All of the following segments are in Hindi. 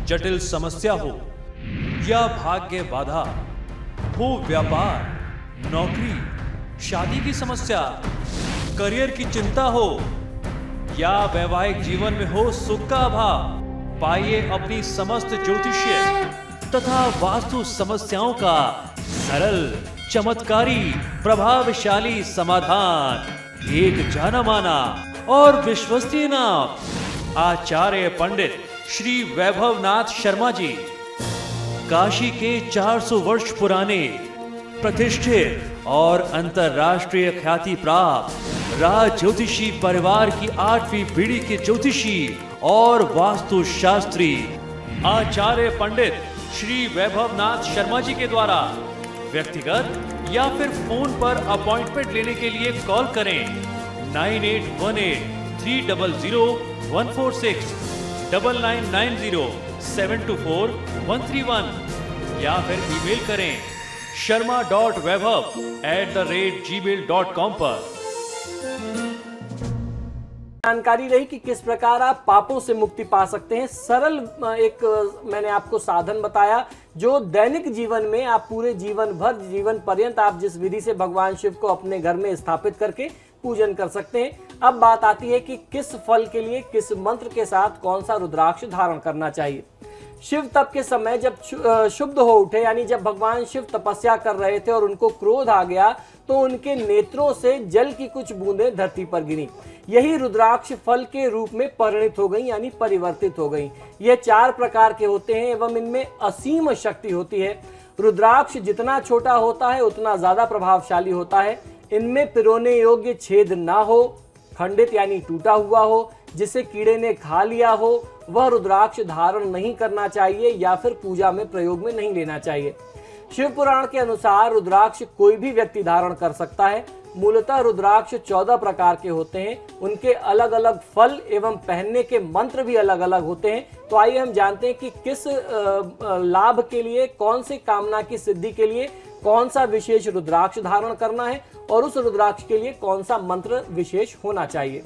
जटिल समस्या हो या भाग्य बाधा हो, व्यापार, नौकरी, शादी की समस्या, करियर की चिंता हो या वैवाहिक जीवन में हो सुख का अभाव, पाइए अपनी समस्त ज्योतिषीय तथा वास्तु समस्याओं का सरल, चमत्कारी, प्रभावशाली समाधान। एक जाना माना और विश्वसनीय नाम, आचार्य पंडित श्री वैभवनाथ शर्मा जी, काशी के 400 वर्ष पुराने प्रतिष्ठित और अंतरराष्ट्रीय ख्याति प्राप्त राज ज्योतिषी परिवार की 8वीं पीढ़ी के ज्योतिषी और वास्तु शास्त्री आचार्य पंडित श्री वैभवनाथ शर्मा जी के द्वारा व्यक्तिगत या फिर फोन पर अपॉइंटमेंट लेने के लिए कॉल करें 9818300146, 9990724131 या फिर ईमेल करें sharma.vaibhav@gmail.com पर। जानकारी रही कि किस प्रकार आप पापों से मुक्ति पा सकते हैं। सरल एक मैंने आपको साधन बताया जो दैनिक जीवन में आप पूरे जीवन भर, जीवन पर्यंत आप जिस विधि से भगवान शिव को अपने घर में स्थापित करके पूजन कर सकते हैं। अब बात आती है कि किस फल के लिए किस मंत्र के साथ कौन सा रुद्राक्ष धारण करना चाहिए। शिव तप के समय जब शुद्ध हो उठे, यानी जब भगवान शिव तपस्या कर रहे थे और उनको क्रोध आ गया तो उनके नेत्रों से जल की कुछ बूंदें धरती पर गिरी। यही रुद्राक्ष फल के रूप में परिणित हो गई, यानी परिवर्तित हो गई। ये 4 प्रकार के होते हैं एवं इनमें असीम शक्ति होती है। रुद्राक्ष जितना छोटा होता है उतना ज्यादा प्रभावशाली होता है। इनमें पिरोने योग्य छेद ना हो, खंडित यानी टूटा हुआ हो, जिसे कीड़े ने खा लिया हो, वह रुद्राक्ष धारण नहीं करना चाहिए या फिर पूजा में प्रयोग में नहीं लेना चाहिए। शिव पुराण के अनुसार रुद्राक्ष कोई भी व्यक्ति धारण कर सकता है। मूलतः रुद्राक्ष 14 प्रकार के होते हैं। उनके अलग अलग फल एवं पहनने के मंत्र भी अलग अलग होते हैं। तो आइए हम जानते हैं कि किस लाभ के लिए, कौन सी कामना की सिद्धि के लिए कौन सा विशेष रुद्राक्ष धारण करना है और उस रुद्राक्ष के लिए कौन सा मंत्र विशेष होना चाहिए।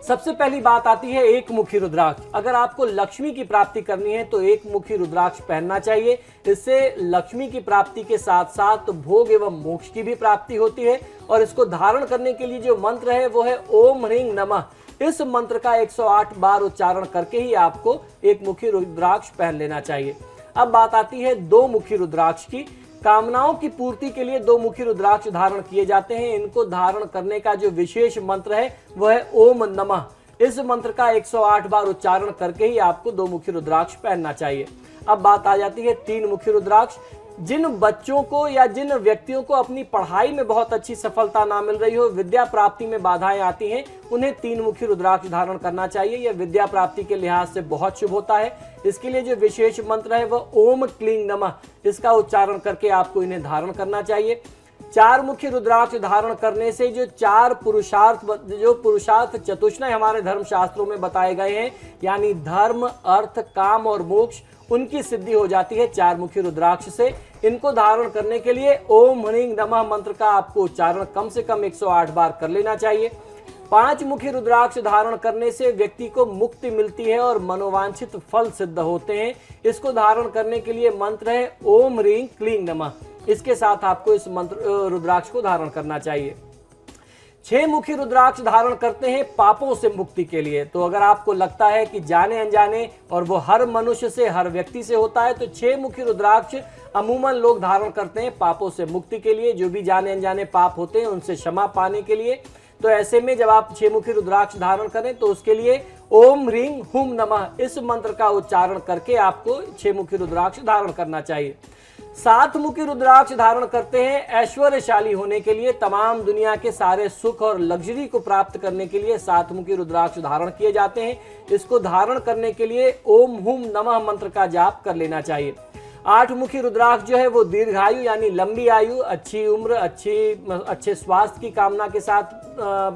सबसे पहली बात आती है एक मुखी रुद्राक्ष। अगर आपको लक्ष्मी की प्राप्ति करनी है तो एक मुखी रुद्राक्ष पहनना चाहिए। इससे लक्ष्मी की प्राप्ति के साथ साथ भोग एवं मोक्ष की भी प्राप्ति होती है। और इसको धारण करने के लिए जो मंत्र है वो है ओम ह्रीं नमः। इस मंत्र का 108 बार उच्चारण करके ही आपको एक मुखी रुद्राक्ष पहन लेना चाहिए। अब बात आती है 2 मुखी रुद्राक्ष की। कामनाओं की पूर्ति के लिए 2 मुखी रुद्राक्ष धारण किए जाते हैं। इनको धारण करने का जो विशेष मंत्र है वह है ओम नमः। इस मंत्र का 108 बार उच्चारण करके ही आपको 2 मुखी रुद्राक्ष पहनना चाहिए। अब बात आ जाती है 3 मुखी रुद्राक्ष। जिन बच्चों को या जिन व्यक्तियों को अपनी पढ़ाई में बहुत अच्छी सफलता ना मिल रही हो, विद्या प्राप्ति में बाधाएं आती हैं, उन्हें 3 मुखी रुद्राक्ष धारण करना चाहिए। यह विद्या प्राप्ति के लिहाज से बहुत शुभ होता है। इसके लिए जो विशेष मंत्र है वह ओम क्लीं नमः, इसका उच्चारण करके आपको इन्हें धारण करना चाहिए। 4 मुखी रुद्राक्ष धारण करने से जो 4 पुरुषार्थ चतुष्टय हमारे धर्म शास्त्रों में बताए गए हैं, यानी धर्म, अर्थ, काम और मोक्ष, उनकी सिद्धि हो जाती है 4 मुखी रुद्राक्ष से। इनको धारण करने के लिए ओम ह्रीं नमः मंत्र का आपको उच्चारण कम से कम 108 बार कर लेना चाहिए। 5 मुखी रुद्राक्ष धारण करने से व्यक्ति को मुक्ति मिलती है और मनोवांछित फल सिद्ध होते हैं। इसको धारण करने के लिए मंत्र है ओम ह्रीं क्लीं नमः। इसके साथ आपको इस मंत्र रुद्राक्ष को धारण करना चाहिए। 6 मुखी रुद्राक्ष धारण करते हैं पापों से मुक्ति के लिए। तो अगर आपको लगता है कि जाने अनजाने, और वो हर मनुष्य से, हर व्यक्ति से होता है, तो 6 मुखी रुद्राक्ष अमूमन लोग धारण करते हैं पापों से मुक्ति के लिए। जो भी जाने अनजाने पाप होते हैं उनसे क्षमा पाने के लिए। तो ऐसे में जब आप 6 मुखी रुद्राक्ष धारण करें तो उसके लिए ओम ह्रीं हुम नमः इस मंत्र का उच्चारण करके आपको 6 मुखी रुद्राक्ष धारण करना चाहिए। 7 मुखी रुद्राक्ष धारण करते हैं ऐश्वर्यशाली होने के लिए। तमाम दुनिया के सारे सुख और लग्जरी को प्राप्त करने के लिए 7 मुखी रुद्राक्ष धारण किए जाते हैं। इसको धारण करने के लिए ओम हुम नमः मंत्र का जाप कर लेना चाहिए। 8 मुखी रुद्राक्ष जो है वो दीर्घायु यानी लंबी आयु, अच्छी उम्र, अच्छे स्वास्थ्य की कामना के साथ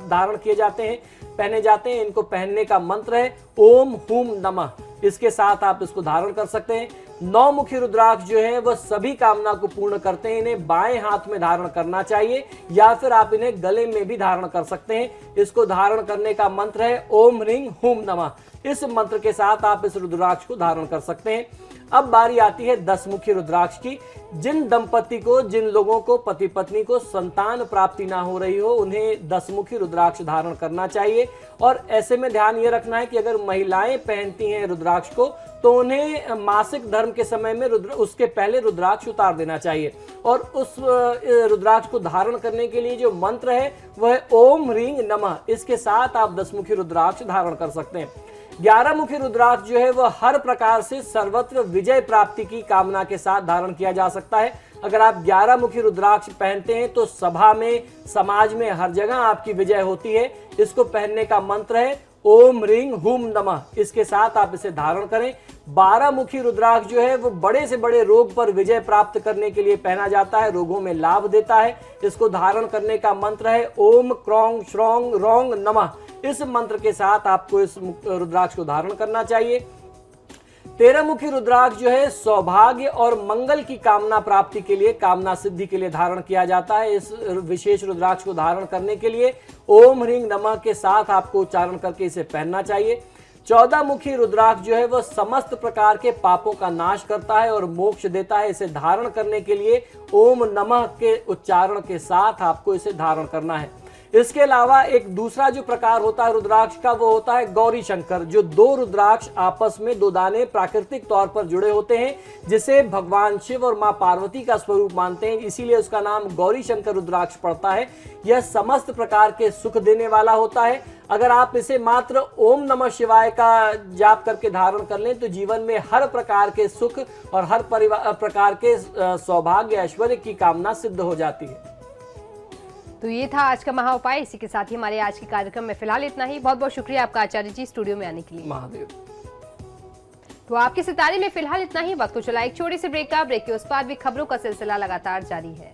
धारण किए जाते हैं, पहने जाते हैं। इनको पहनने का मंत्र है ओम हुम नमः, इसके साथ आप इसको धारण कर सकते हैं। 9 मुखी रुद्राक्ष जो है वह सभी कामना को पूर्ण करते हैं। इन्हें बाएं हाथ में धारण करना चाहिए या फिर आप इन्हें गले में भी धारण कर सकते हैं। इसको धारण करने का मंत्र है ओम ह्रीं हुम नमः। इस मंत्र के साथ आप इस रुद्राक्ष को धारण कर सकते हैं। अब बारी आती है 10 मुखी रुद्राक्ष की। जिन दंपति को, जिन लोगों को, पति पत्नी को संतान प्राप्ति ना हो रही हो, उन्हें 10 मुखी रुद्राक्ष धारण करना चाहिए। और ऐसे में ध्यान ये रखना है कि अगर महिलाएं पहनती हैं रुद्राक्ष को तो उन्हें मासिक धर्म के समय में उसके पहले रुद्राक्ष उतार देना चाहिए। और उस रुद्राक्ष को धारण करने के लिए जो मंत्र है वह ओम ह्रीं नमः। इसके साथ आप 10 मुखी रुद्राक्ष धारण कर सकते हैं। 11 मुखी रुद्राक्ष जो है वह हर प्रकार से सर्वत्र विजय प्राप्ति की कामना के साथ धारण किया जा सकता है। अगर आप 11 मुखी रुद्राक्ष पहनते हैं तो सभा में, समाज में, हर जगह आपकी विजय होती है। इसको पहनने का मंत्र है ओम ह्रीं हुम नमः। इसके साथ आप इसे धारण करें। 12 मुखी रुद्राक्ष जो है वो बड़े से बड़े रोग पर विजय प्राप्त करने के लिए पहना जाता है, रोगों में लाभ देता है। इसको धारण करने का मंत्र है ओम क्रौंग श्रौंग रौंग नमः। इस मंत्र के साथ आपको इस रुद्राक्ष को धारण करना चाहिए। 13 मुखी रुद्राक्ष जो है सौभाग्य और मंगल की कामना प्राप्ति के लिए, कामना सिद्धि के लिए धारण किया जाता है। इस विशेष रुद्राक्ष को धारण करने के लिए ओम ह्रीं नमः के साथ आपको उच्चारण करके इसे पहनना चाहिए। 14 मुखी रुद्राक्ष जो है वह समस्त प्रकार के पापों का नाश करता है और मोक्ष देता है। इसे धारण करने के लिए ओम नमः के उच्चारण के साथ आपको इसे धारण करना है। इसके अलावा एक दूसरा जो प्रकार होता है रुद्राक्ष का वो होता है गौरी शंकर, जो 2 रुद्राक्ष आपस में 2 दाने प्राकृतिक तौर पर जुड़े होते हैं, जिसे भगवान शिव और मां पार्वती का स्वरूप मानते हैं, इसीलिए उसका नाम गौरी शंकर रुद्राक्ष पड़ता है। यह समस्त प्रकार के सुख देने वाला होता है। अगर आप इसे मात्र ओम नमः शिवाय का जाप करके धारण कर लें तो जीवन में हर प्रकार के सुख और हर प्रकार के सौभाग्य ऐश्वर्य की कामना सिद्ध हो जाती है। तो ये था आज का महा उपाय। इसी के साथ ही हमारे आज के कार्यक्रम में फिलहाल इतना ही। बहुत बहुत शुक्रिया आपका आचार्य जी स्टूडियो में आने के लिए। महादेव। तो आपके सितारे में फिलहाल इतना ही। वक्त को चला एक छोटे से ब्रेक का। ब्रेक के उस बाद भी खबरों का सिलसिला लगातार जारी है।